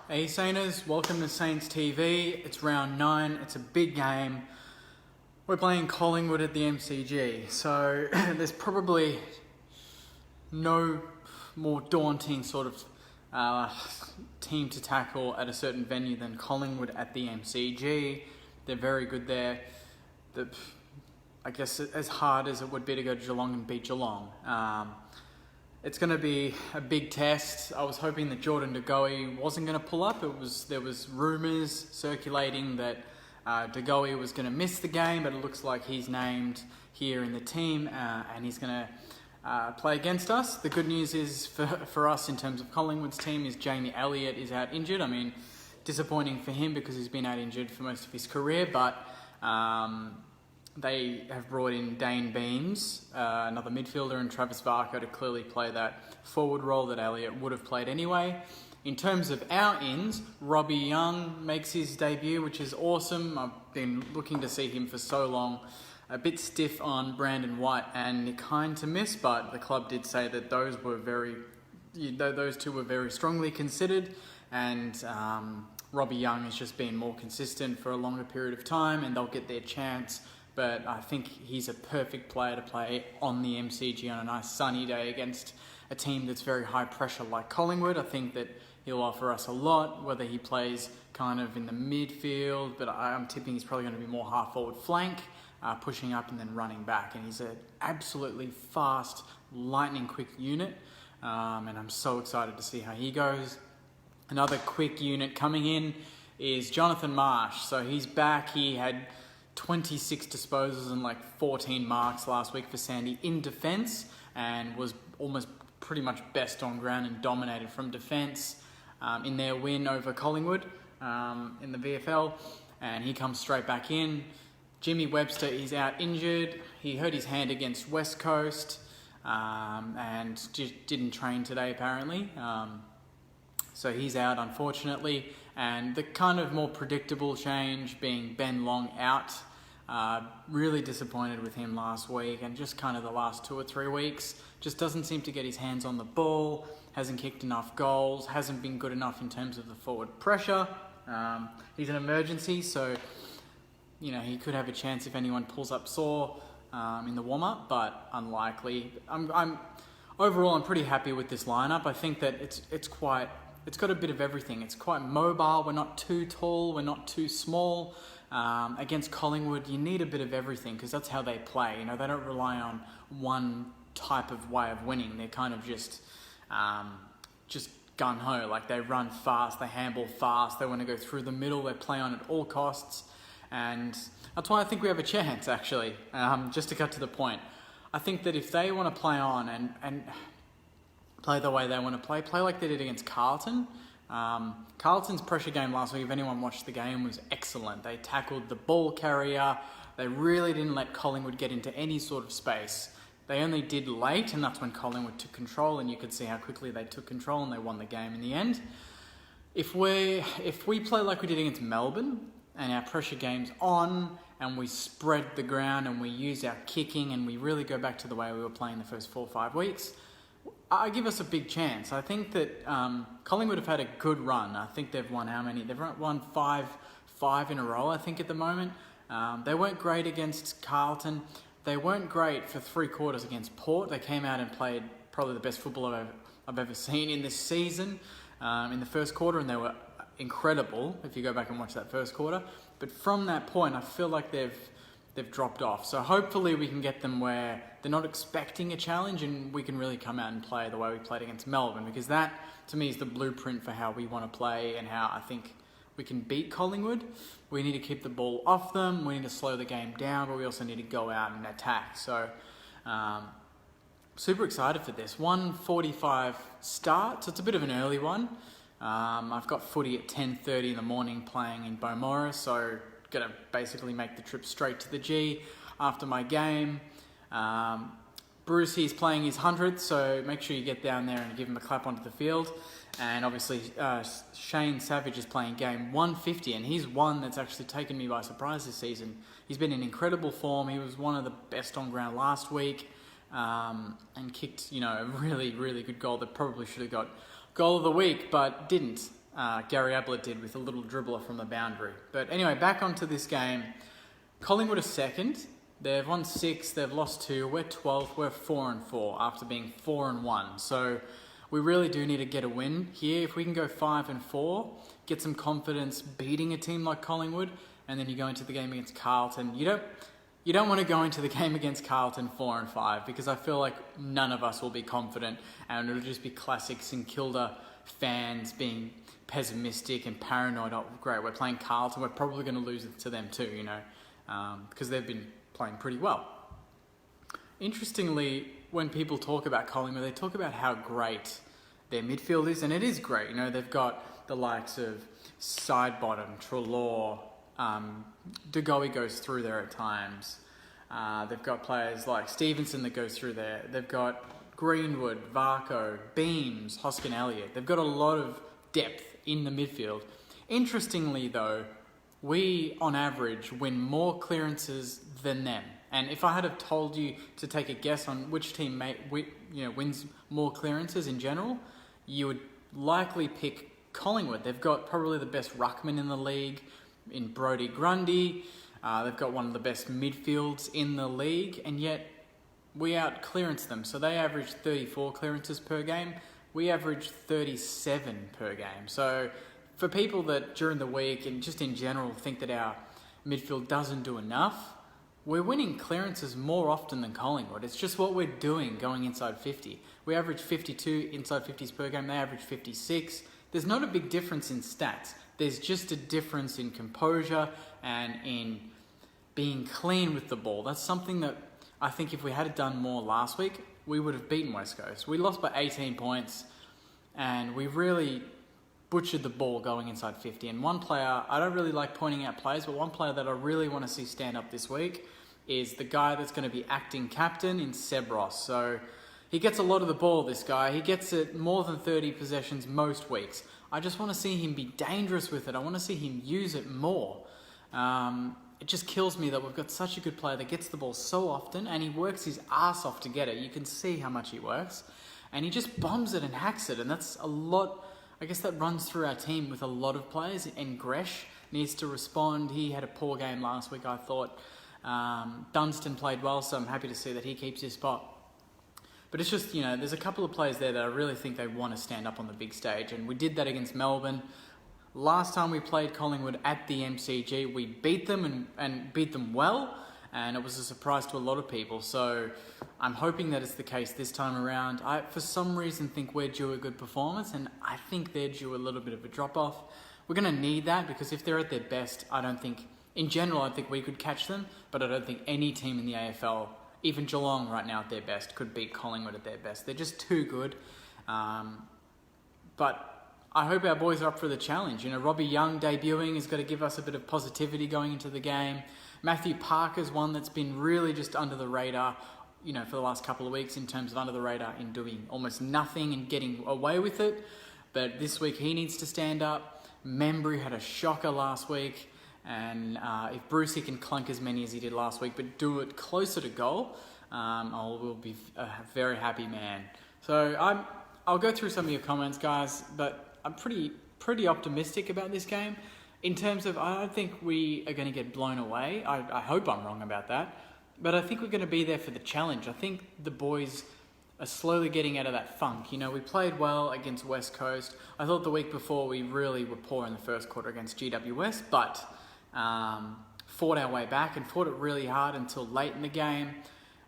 Hey Sainers, welcome to Saints TV. It's round 9, it's a big game. We're playing Collingwood at the MCG, so there's probably no more daunting sort of team to tackle at a certain venue than Collingwood at the MCG. They're very good there. I guess as hard as it would be to go to Geelong and beat Geelong. It's going to be a big test. I was hoping that Jordan De Goey wasn't going to pull up. There was rumours circulating that De Goey was going to miss the game, but it looks like he's named here in the team and he's going to play against us. The good news is for us in terms of Collingwood's team is Jamie Elliott is out injured. I mean, disappointing for him because he's been out injured for most of his career, but they have brought in Dane Beams, another midfielder, and Travis Varco to clearly play that forward role that Elliott would have played anyway. In terms of our ins, Robbie Young makes his debut, which is awesome. I've been looking to see him for so long. A bit stiff on Brandon White and Nick Hine to miss, but the club did say that those two were very strongly considered, and Robbie Young has just been more consistent for a longer period of time, and they'll get their chance. But I think he's a perfect player to play on the MCG on a nice sunny day against a team that's very high pressure like Collingwood. I think that he'll offer us a lot, whether he plays kind of in the midfield, but I'm tipping he's probably going to be more half-forward flank, pushing up and then running back. And he's an absolutely fast, lightning-quick unit, and I'm so excited to see how he goes. Another quick unit coming in is Jonathan Marsh. So he's back. He had 26 disposals and like 14 marks last week for Sandy in defence, and was almost pretty much best on ground and dominated from defence in their win over Collingwood in the VFL, and he comes straight back in. Jimmy Webster is out injured. He hurt his hand against West Coast and just didn't train today apparently. So he's out, unfortunately. And the kind of more predictable change being Ben Long out. Really disappointed with him last week, and just kind of the last 2 or 3 weeks. Just doesn't seem to get his hands on the ball, hasn't kicked enough goals, hasn't been good enough in terms of the forward pressure. He's an emergency, so he could have a chance if anyone pulls up sore in the warm-up, but unlikely. Overall, I'm pretty happy with this lineup. I think that it's got a bit of everything. It's quite mobile. We're not too tall. We're not too small. Against Collingwood, you need a bit of everything because that's how they play. They don't rely on one type of way of winning. They're kind of just gun-ho. Like, they run fast, they handball fast, they want to go through the middle, they play on at all costs. And that's why I think we have a chance, actually. Just to cut to the point. I think that if they want to play on and play the way they want to play like they did against Carlton. Carlton's pressure game last week, if anyone watched the game, was excellent. They tackled the ball carrier. They really didn't let Collingwood get into any sort of space. They only did late, and that's when Collingwood took control, and you could see how quickly they took control, and they won the game in the end. If we play like we did against Melbourne, and our pressure game's on, and we spread the ground, and we use our kicking, and we really go back to the way we were playing the first 4 or 5 weeks, I give us a big chance. I think that Collingwood have had a good run. I think they've won how many? They've won five in a row, I think, at the moment. They weren't great against Carlton. They weren't great for 3 quarters against Port. They came out and played probably the best football I've ever seen in this season in the first quarter, and they were incredible if you go back and watch that first quarter. But from that point, I feel like they've dropped off. So hopefully we can get them where they're not expecting a challenge, and we can really come out and play the way we played against Melbourne, because that, to me, is the blueprint for how we want to play and how I think we can beat Collingwood. We need to keep the ball off them, we need to slow the game down, but we also need to go out and attack. So super excited for this. 1:45 start, so it's a bit of an early one. I've got footy at 10:30 in the morning playing in Beaumont, so going to basically make the trip straight to the G after my game. Bruce, he's playing his 100th, so make sure you get down there and give him a clap onto the field. And obviously Shane Savage is playing game 150, and he's one that's actually taken me by surprise this season. He's been in incredible form. He was one of the best on ground last week, and kicked a really, really good goal that probably should have got goal of the week, but didn't. Gary Ablett did with a little dribbler from the boundary. But anyway, back onto this game. Collingwood are second. They've won 6, they've lost 2. We're 12th, we're 4-4 after being 4-1. So we really do need to get a win here. If we can go 5-4, get some confidence beating a team like Collingwood, and then you go into the game against Carlton. You don't want to go into the game against Carlton 4-5 because I feel like none of us will be confident, and it'll just be classic St Kilda fans being pessimistic and paranoid. Oh, great, we're playing Carlton, we're probably going to lose it to them too, because they've been playing pretty well. Interestingly, when people talk about Collingwood, they talk about how great their midfield is, and it is great. They've got the likes of Sidebottom, Treloar, Degoe goes through there at times. They've got players like Stevenson that goes through there. They've got Greenwood, Varco, Beams, Hoskin Elliott. They've got a lot of depth in the midfield. Interestingly though, we on average win more clearances than them. And if I had have told you to take a guess on which team wins more clearances in general, you would likely pick Collingwood. They've got probably the best ruckman in the league in Brodie Grundy. They've got one of the best midfields in the league, and yet we out-clearance them. So they average 34 clearances per game. We average 37 per game. So for people that during the week and just in general think that our midfield doesn't do enough, we're winning clearances more often than Collingwood. It's just what we're doing going inside 50. We average 52 inside 50s per game. They average 56. There's not a big difference in stats. There's just a difference in composure and in being clean with the ball. That's something that I think if we had done more last week, we would have beaten West Coast. We lost by 18 points and we really butchered the ball going inside 50. And one player, I don't really like pointing out players, but one player that I really want to see stand up this week is the guy that's going to be acting captain in Seb Ross. So he gets a lot of the ball, this guy. He gets it more than 30 possessions most weeks. I just want to see him be dangerous with it. I want to see him use it more. It just kills me that we've got such a good player that gets the ball so often and he works his ass off to get it. You can see how much he works. And he just bombs it and hacks it. And that's a lot, I guess that runs through our team with a lot of players. And Gresh needs to respond. He had a poor game last week, I thought. Dunstan played well, so I'm happy to see that he keeps his spot. But it's just, there's a couple of players there that I really think they want to stand up on the big stage. And we did that against Melbourne. Last time we played Collingwood at the MCG, we beat them and beat them well. And it was a surprise to a lot of people. So I'm hoping that it's the case this time around. I, for some reason, think we're due a good performance. And I think they're due a little bit of a drop-off. We're going to need that because if they're at their best, I don't think... In general, I think we could catch them. But I don't think any team in the AFL... Even Geelong right now at their best could beat Collingwood at their best. They're just too good. But I hope our boys are up for the challenge. Robbie Young debuting is going to give us a bit of positivity going into the game. Matthew Parker's one that's been really just under the radar, for the last couple of weeks in terms of under the radar in doing almost nothing and getting away with it. But this week he needs to stand up. Membry had a shocker last week. And if Brucey can clunk as many as he did last week, but do it closer to goal, I will be a very happy man. So I'll go through some of your comments, guys, but I'm pretty optimistic about this game. In terms of, I don't think we are going to get blown away. I hope I'm wrong about that. But I think we're going to be there for the challenge. I think the boys are slowly getting out of that funk. We played well against West Coast. I thought the week before we really were poor in the first quarter against GWS, but... fought our way back and fought it really hard until late in the game.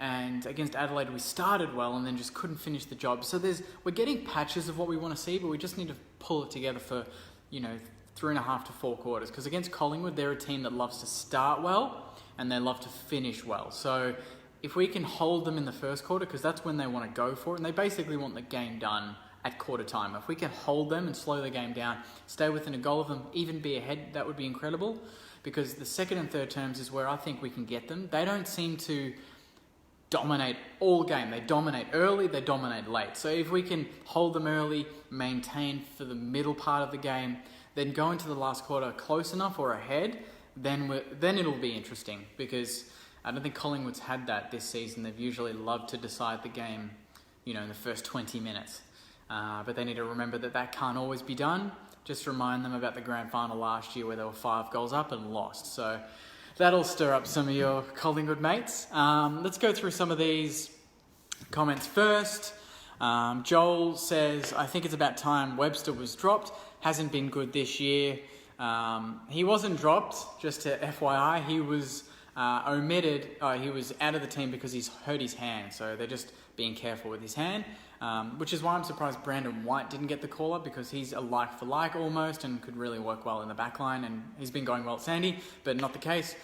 And against Adelaide, we started well and then just couldn't finish the job. So we're getting patches of what we want to see, but we just need to pull it together for, 3.5 to 4 quarters. Because against Collingwood, they're a team that loves to start well and they love to finish well. So if we can hold them in the first quarter, because that's when they want to go for it, and they basically want the game done at quarter time. If we can hold them and slow the game down, stay within a goal of them, even be ahead, that would be incredible. Because the second and third terms is where I think we can get them. They don't seem to dominate all game. They dominate early, they dominate late. So if we can hold them early, maintain for the middle part of the game, then go into the last quarter close enough or ahead, then it'll be interesting. Because I don't think Collingwood's had that this season. They've usually loved to decide the game, in the first 20 minutes. But they need to remember that can't always be done. just remind them about the grand final last year where they were 5 goals up and lost. So that'll stir up some of your Collingwood mates. Let's go through some of these comments first. Joel says, I think it's about time Webster was dropped. Hasn't been good this year. He wasn't dropped, just to FYI. He was omitted. He was out of the team because he's hurt his hand. So they're just being careful with his hand, which is why I'm surprised Brandon White didn't get the call-up, because he's a like for like almost and could really work well in the back line, and he's been going well at Sandy, but not the case.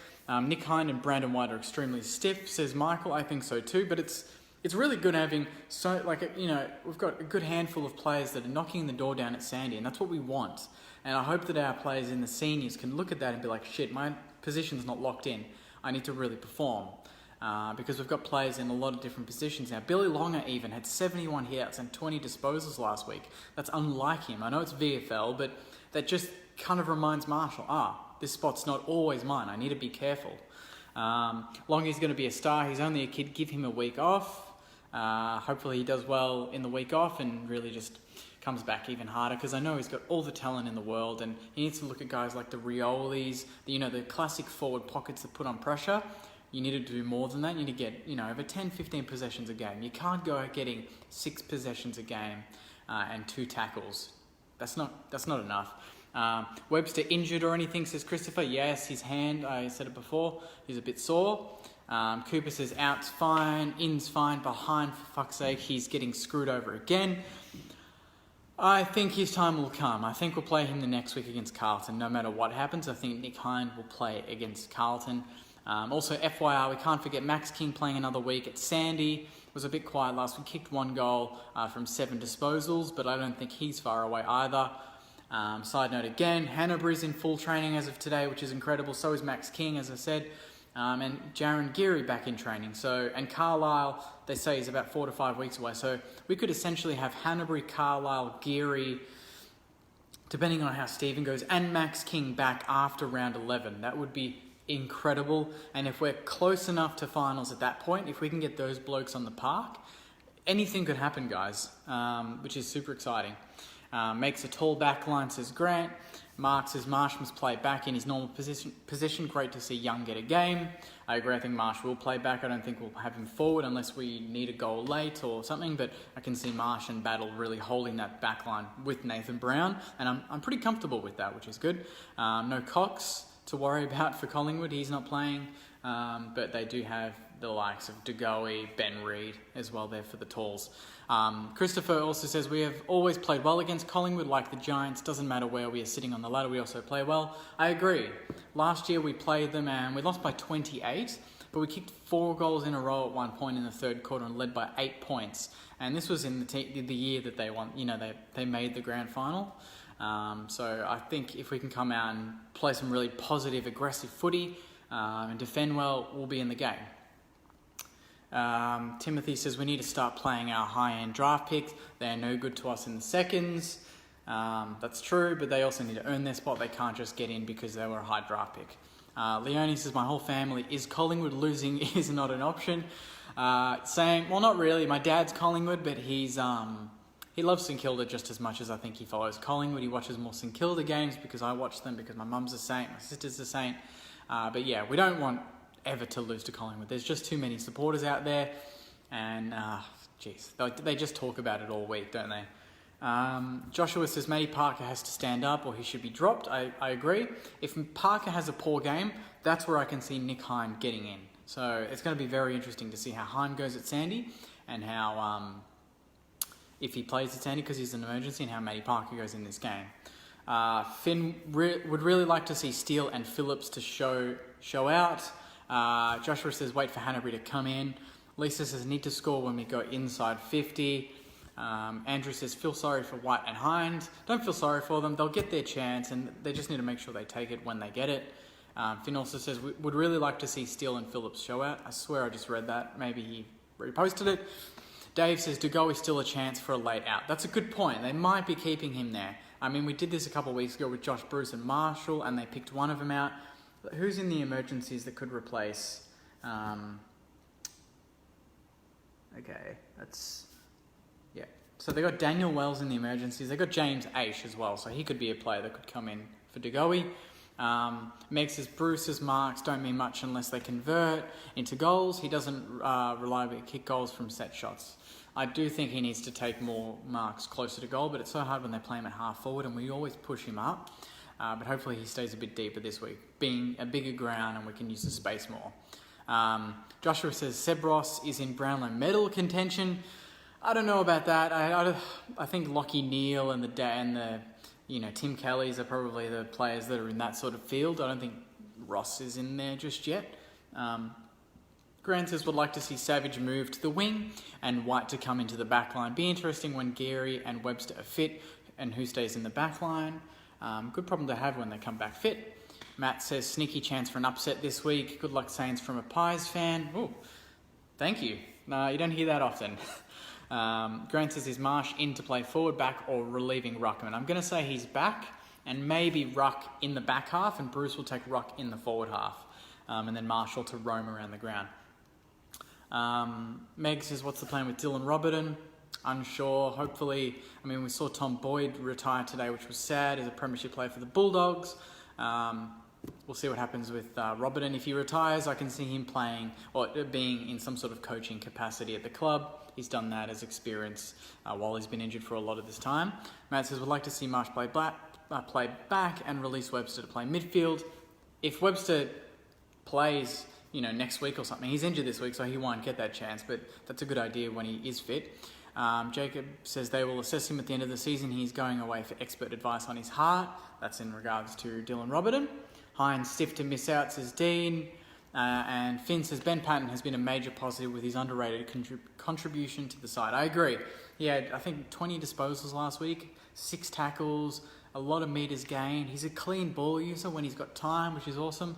Nick Hind and Brandon White are extremely stiff, says Michael. I think so too, but it's really good having we've got a good handful of players that are knocking the door down at Sandy, and that's what we want. And I hope that our players in the seniors can look at that and be like, shit, my position's not locked in. I need to really perform. Because we've got players in a lot of different positions now. Billy Longer even had 71 hit-outs and 20 disposals last week. That's unlike him. I know it's VFL, but that just kind of reminds Marshall, this spot's not always mine. I need to be careful. Longy's going to be a star. He's only a kid. Give him a week off. Hopefully he does well in the week off and really just comes back even harder, because I know he's got all the talent in the world, and he needs to look at guys like the Riolis, the classic forward pockets that put on pressure. You need to do more than that. You need to get, over 10, 15 possessions a game. You can't go out getting 6 possessions a game and 2 tackles. That's not enough. Webster injured or anything, says Christopher. Yes, his hand, I said it before, he's a bit sore. Cooper says out's fine, in's fine, behind, for fuck's sake, he's getting screwed over again. I think his time will come. I think we'll play him the next week against Carlton. No matter what happens, I think Nick Hind will play against Carlton. Also, FYI, we can't forget Max King playing another week at Sandy. It was a bit quiet last week. Kicked 1 goal from 7 disposals, but I don't think he's far away either. Side note again, Hannabury's in full training as of today, which is incredible. So is Max King, as I said. And Jaron Geary back in training. And Carlisle, they say, is about 4 to 5 weeks away. So we could essentially have Hannabury, Carlisle, Geary, depending on how Stephen goes, and Max King back after round 11. That would be incredible. And if we're close enough to finals at that point, if we can get those blokes on the park, anything could happen, guys, which is super exciting. Makes a tall back line, says Grant. Mark says Marsh must play back in his normal position. Great to see Young get a game. I agree. I think Marsh will play back. I don't think we'll have him forward unless we need a goal late or something. But I can see Marsh and Battle really holding that back line with Nathan Brown. And I'm pretty comfortable with that, which is good. No Cox to worry about for Collingwood. He's not playing. But they do have the likes of DeGoey, Ben Reid as well there for the Talls. Christopher also says, we have always played well against Collingwood, like the Giants. Doesn't matter where we are sitting on the ladder, we also play well. I agree. Last year we played them and we lost by 28, but we kicked 4 goals in a row at one point in the third quarter and led by 8 points. And this was in the year that they won. They made the grand final. So I think if we can come out and play some really positive, aggressive footy and defend well, we'll be in the game. Timothy says we need to start playing our high-end draft picks. They are no good to us in the seconds. That's true, but they also need to earn their spot. They can't just get in because they were a high draft pick. Leonie says, my whole family is Collingwood. Losing is not an option. Saying, well, not really. My dad's Collingwood, but he loves St Kilda just as much as I think he follows Collingwood. He watches more St Kilda games because I watch them, because my mum's a Saint, my sister's a Saint. But yeah, we don't want ever to lose to Collingwood. There's just too many supporters out there, and they just talk about it all week, don't they? Joshua says Matty Parker has to stand up or he should be dropped. I agree. If Parker has a poor game, that's where I can see Nick Hind getting in. So it's going to be very interesting to see how Hind goes at Sandy, and how if he plays at Sandy because he's an emergency, and how Matty Parker goes in this game. Finn would really like to see Steele and Phillips to show out. Joshua says wait for Hannabury to come in. Lisa says need to score when we go inside 50. Andrew says feel sorry for White and Hind. Don't feel sorry for them. They'll get their chance, and they just need to make sure they take it when they get it. Finn also says we would really like to see Steele and Phillips show out. I swear I just read that. Maybe he reposted it. Dave says DeGoe is still a chance for a late out. That's a good point. They might be keeping him there. I mean, we did this a couple of weeks ago with Josh Bruce and Marshall, and they picked one of them out. Who's in the emergencies that could replace? Okay, So they got Daniel Wells in the emergencies. They got James Aish as well, so he could be a player that could come in for De Goey. Meg says Bruce's marks don't mean much unless they convert into goals. He doesn't reliably kick goals from set shots. I do think he needs to take more marks closer to goal, but it's so hard when they play him at half forward and we always push him up. But hopefully he stays a bit deeper this week, being a bigger ground and we can use the space more. Joshua says Seb Ross is in Brownlow medal contention. I don't know about that. I think Lockie Neal and the Tim Kelly's are probably the players that are in that sort of field. I don't think Ross is in there just yet. Grant says would like to see Savage move to the wing and White to come into the back line. Be interesting when Geary and Webster are fit and who stays in the back line. Good problem to have when they come back fit. Matt says sneaky chance for an upset this week. Good luck, Saints, from a Pies fan. Ooh, thank you. No, you don't hear that often. Grant says, is Marsh in to play forward, back, or relieving Ruckman? I'm going to say he's back, and maybe Ruck in the back half, and Bruce will take Ruck in the forward half, and then Marshall to roam around the ground. Meg says, what's the plan with Dylan Robertson? Unsure. Hopefully, we saw Tom Boyd retire today, which was sad. He's a premiership player for the Bulldogs. We'll see what happens with Robertson. If he retires, I can see him playing or being in some sort of coaching capacity at the club. He's done that as experience while he's been injured for a lot of this time. Matt says, would like to see Marsh play back and release Webster to play midfield. If Webster plays, next week or something, he's injured this week, so he won't get that chance, but that's a good idea when he is fit. Jacob says they will assess him at the end of the season. He's going away for expert advice on his heart. That's in regards to Dylan Robertson. Hines stiff to miss out, says Dean. And Finn says Ben Patton has been a major positive with his underrated contribution to the side. I agree. He had, I think, 20 disposals last week, 6 tackles, a lot of metres gained. He's a clean ball user when he's got time, which is awesome.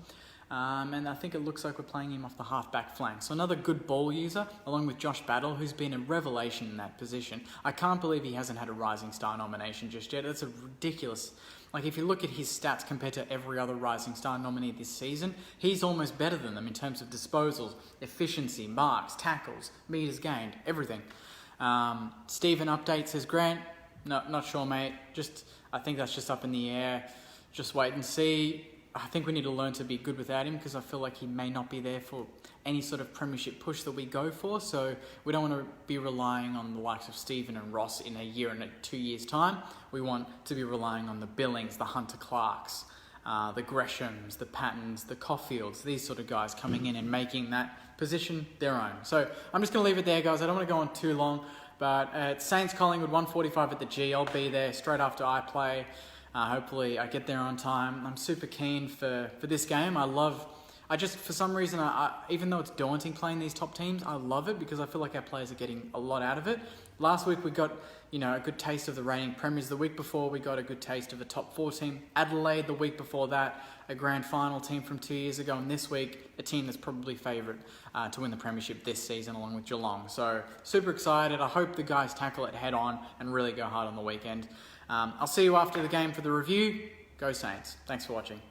And I think it looks like we're playing him off the half-back flank. So another good ball user, along with Josh Battle, who's been a revelation in that position. I can't believe he hasn't had a Rising Star nomination just yet. That's a ridiculous... if you look at his stats compared to every other Rising Star nominee this season, he's almost better than them in terms of disposals, efficiency, marks, tackles, metres gained, everything. Stephen update says, Grant, no, not sure, mate. I think that's just up in the air. Just wait and see. I think we need to learn to be good without him because I feel like he may not be there for any sort of premiership push that we go for. So we don't want to be relying on the likes of Stephen and Ross in a year and 2 years' time. We want to be relying on the Billings, the Hunter Clarks, the Greshams, the Pattons, the Caulfields, these sort of guys coming in and making that position their own. So I'm just going to leave it there, guys. I don't want to go on too long, but it's Saints Collingwood 1:45 at the G. I'll be there straight after I play. Hopefully I get there on time. I'm super keen for this game. For some reason, even though it's daunting playing these top teams, I love it because I feel like our players are getting a lot out of it. Last week we got, a good taste of the reigning premiers. The week before we got a good taste of a top 4 team. Adelaide the week before that, a grand final team from 2 years ago. And this week, a team that's probably favourite to win the premiership this season along with Geelong. So super excited. I hope the guys tackle it head on and really go hard on the weekend. I'll see you after the game for the review. Go Saints. Thanks for watching.